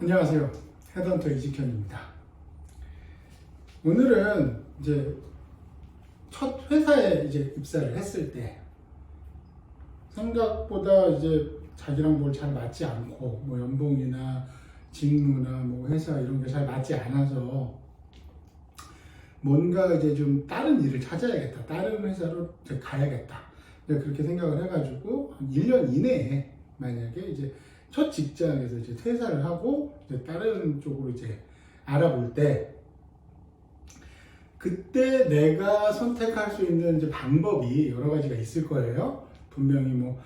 안녕하세요. 헤드헌터 이직현입니다. 오늘은 이제 첫 회사에 이제 입사를 했을 때 생각보다 이제 자기랑 뭘 잘 맞지 않고 뭐 연봉이나 직무나 뭐 회사 이런 게 잘 맞지 않아서 뭔가 이제 좀 다른 일을 찾아야겠다. 다른 회사로 이제 가야겠다. 그렇게 생각을 해가지고 한 1년 이내에 만약에 이제 첫 직장에서 이제 퇴사를 하고 이제 다른 쪽으로 이제 알아볼 때 그때 내가 선택할 수 있는 이제 방법이 여러 가지가 있을 거예요. 분명히 뭐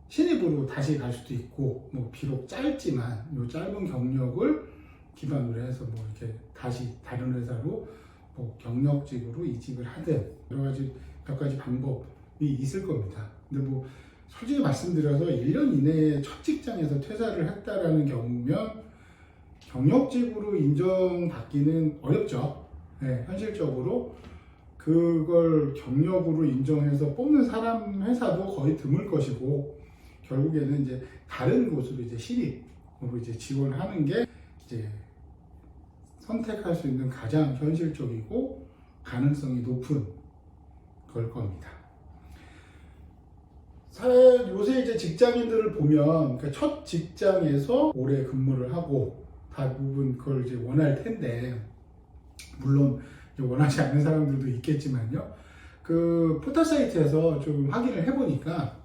신입으로 다시 갈 수도 있고 뭐 비록 짧지만 요 짧은 경력을 기반으로 해서 뭐 이렇게 다시 다른 회사로 뭐 경력직으로 이직을 하든 여러 가지 몇 가지 방법이 있을 겁니다. 근데 뭐 솔직히 말씀드려서 1년 이내에 첫 직장에서 퇴사를 했다라는 경우면 경력직으로 인정받기는 어렵죠. 네, 현실적으로 그걸 경력으로 인정해서 뽑는 사람 회사도 거의 드물 것이고 결국에는 이제 다른 곳으로 이제 신입으로 이제 지원하는 게 이제 선택할 수 있는 가장 현실적이고 가능성이 높은 걸 겁니다. 요새 이제 직장인들을 보면 그러니까 첫 직장에서 오래 근무를 하고 대부분 그걸 이제 원할 텐데 물론 원하지 않는 사람들도 있겠지만요. 그 포털 사이트에서 좀 확인을 해보니까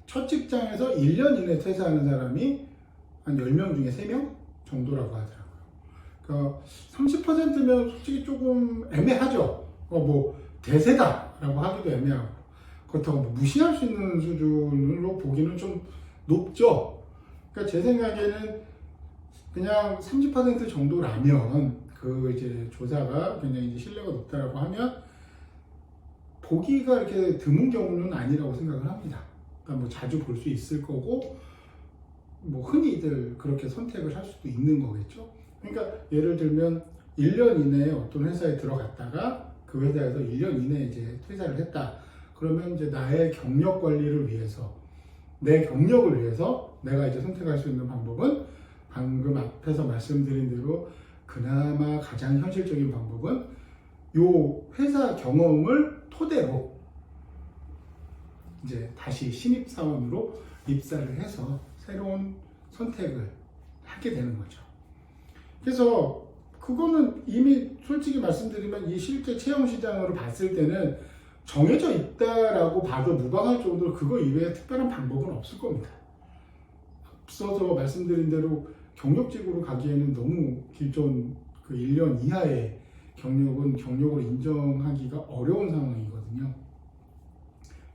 첫 직장에서 1년 이내 퇴사하는 사람이 한 10명 중에 3명 정도라고 하더라고요. 그러니까 30%면 솔직히 조금 애매하죠. 뭐 대세다라고 하기도 애매하고 그렇다고 뭐 무시할 수 있는 수준으로 보기는 좀 높죠. 그러니까 제 생각에는 그냥 30% 정도라면 그 이제 조사가 굉장히 이제 신뢰가 높다라고 하면 보기가 이렇게 드문 경우는 아니라고 생각을 합니다. 그러니까 뭐 자주 볼 수 있을 거고 뭐 흔히들 그렇게 선택을 할 수도 있는 거겠죠. 그러니까 예를 들면 1년 이내에 어떤 회사에 들어갔다가 그 회사에서 1년 이내에 이제 퇴사를 했다. 그러면 이제 나의 경력 관리를 위해서 내 경력을 위해서 내가 이제 선택할 수 있는 방법은 방금 앞에서 말씀드린 대로 그나마 가장 현실적인 방법은 요 회사 경험을 토대로 이제 다시 신입사원으로 입사를 해서 새로운 선택을 하게 되는 거죠. 그래서 그거는 이미 솔직히 말씀드리면 이 실제 채용 시장으로 봤을 때는 정해져 있다라고 봐도 무방할 정도로 그거 이외에 특별한 방법은 없을 겁니다. 앞서서 말씀드린 대로 경력직으로 가기에는 너무 기존 그 1년 이하의 경력은 경력으로 인정하기가 어려운 상황이거든요.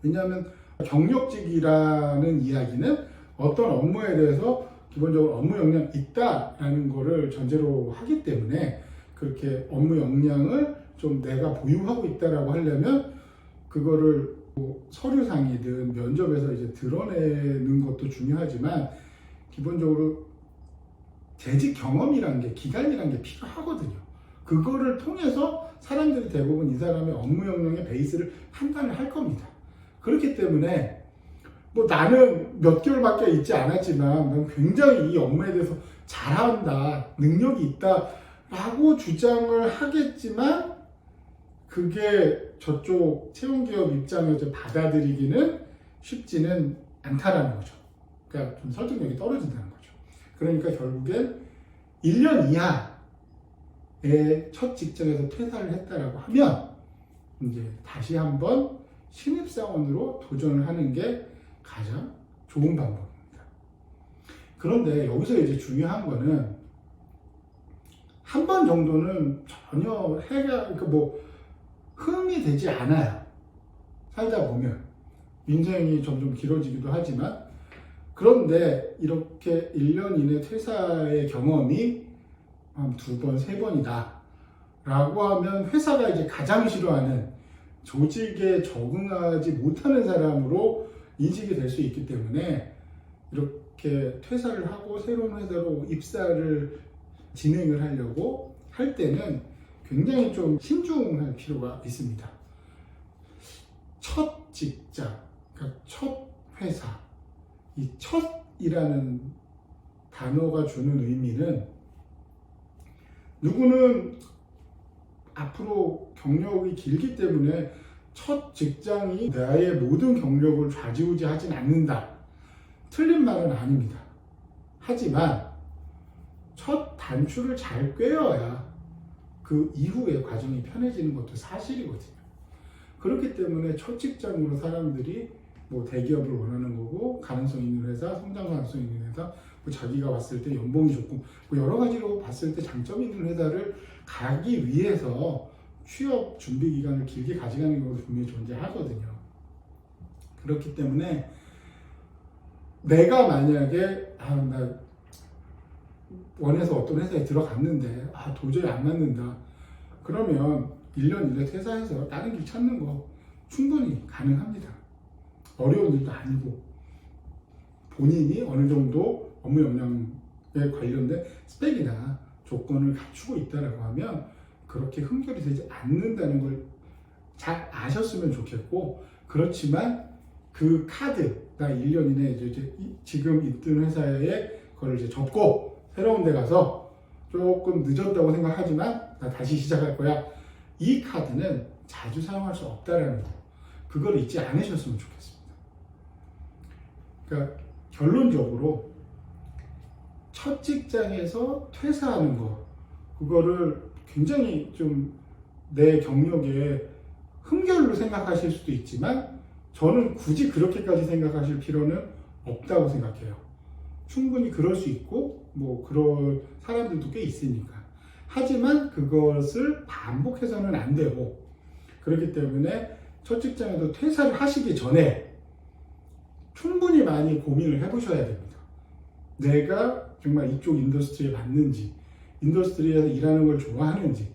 왜냐하면 경력직이라는 이야기는 어떤 업무에 대해서 기본적으로 업무 역량이 있다라는 거를 전제로 하기 때문에 그렇게 업무 역량을 좀 내가 보유하고 있다라고 하려면 그거를 뭐 서류상이든 면접에서 이제 드러내는 것도 중요하지만 기본적으로 재직 경험이라는 게 기간이라는 게 필요하거든요. 그거를 통해서 사람들이 대부분 이 사람의 업무 역량의 베이스를 판단을 할 겁니다. 그렇기 때문에 뭐 나는 몇 개월밖에 있지 않았지만 난 굉장히 이 업무에 대해서 잘한다, 능력이 있다 라고 주장을 하겠지만 그게 저쪽 채용기업 입장에서 받아들이기는 쉽지는 않다라는 거죠. 그러니까 좀 설득력이 떨어진다는 거죠. 그러니까 결국엔 1년 이하의 첫 직장에서 퇴사를 했다라고 하면 이제 다시 한번 신입사원으로 도전을 하는 게 가장 좋은 방법입니다. 그런데 여기서 이제 중요한 거는 한 번 정도는 전혀 그러니까 뭐 흠이 되지 않아요. 살다 보면 인생이 점점 길어지기도 하지만 그런데 이렇게 1년 이내 퇴사의 경험이 한 2번, 3번이다 라고 하면 회사가 이제 가장 싫어하는 조직에 적응하지 못하는 사람으로 인식이 될 수 있기 때문에 이렇게 퇴사를 하고 새로운 회사로 입사를 진행을 하려고 할 때는 굉장히 좀 신중할 필요가 있습니다. 첫 직장, 그러니까 첫 회사, 이 첫이라는 단어가 주는 의미는 누구는 앞으로 경력이 길기 때문에 첫 직장이 나의 모든 경력을 좌지우지하진 않는다. 틀린 말은 아닙니다. 하지만 첫 단추를 잘 꿰어야 그 이후의 과정이 편해지는 것도 사실이거든요. 그렇기 때문에 첫 직장으로 사람들이 뭐 대기업을 원하는 거고, 가능성 있는 회사, 성장 가능성 있는 회사, 뭐 자기가 봤을 때 연봉이 좋고, 뭐 여러 가지로 봤을 때 장점이 있는 회사를 가기 위해서 취업 준비 기간을 길게 가져가는 경우도 분명히 존재하거든요. 그렇기 때문에 내가 만약에 나 원해서 어떤 회사에 들어갔는데 도저히 안 맞는다. 그러면 1년 이내 퇴사해서 다른 길 찾는 거 충분히 가능합니다. 어려운 일도 아니고 본인이 어느 정도 업무 역량에 관련된 스펙이나 조건을 갖추고 있다라고 하면 그렇게 흠결이 되지 않는다는 걸 잘 아셨으면 좋겠고, 그렇지만 그 카드, 나 1년 이내에 이제 지금 있던 회사에 그걸 이제 접고 새로운 데 가서 조금 늦었다고 생각하지만 나 다시 시작할 거야. 이 카드는 자주 사용할 수 없다라는 거. 그걸 잊지 않으셨으면 좋겠습니다. 그러니까 결론적으로 첫 직장에서 퇴사하는 거, 그거를 굉장히 좀 내 경력에 흠결로 생각하실 수도 있지만 저는 굳이 그렇게까지 생각하실 필요는 없다고 생각해요. 충분히 그럴 수 있고 뭐 그런 사람들도 꽤 있으니까. 하지만 그것을 반복해서는 안 되고, 그렇기 때문에 첫 직장에서 퇴사를 하시기 전에 충분히 많이 고민을 해보셔야 됩니다. 내가 정말 이쪽 인더스트리에 맞는지, 인더스트리에서 일하는 걸 좋아하는지,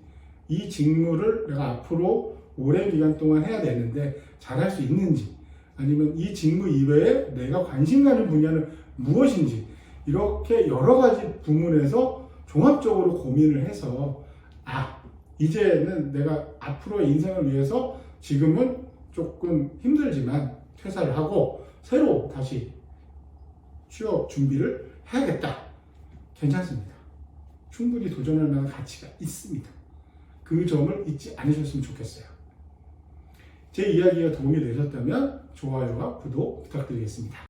이 직무를 내가 앞으로 오랜 기간 동안 해야 되는데 잘할 수 있는지, 아니면 이 직무 이외에 내가 관심 가는 분야는 무엇인지, 이렇게 여러 가지 부문에서 종합적으로 고민을 해서 이제는 내가 앞으로의 인생을 위해서 지금은 조금 힘들지만 퇴사를 하고 새로 다시 취업 준비를 해야겠다. 괜찮습니다. 충분히 도전할 만한 가치가 있습니다. 그 점을 잊지 않으셨으면 좋겠어요. 제 이야기가 도움이 되셨다면 좋아요와 구독 부탁드리겠습니다.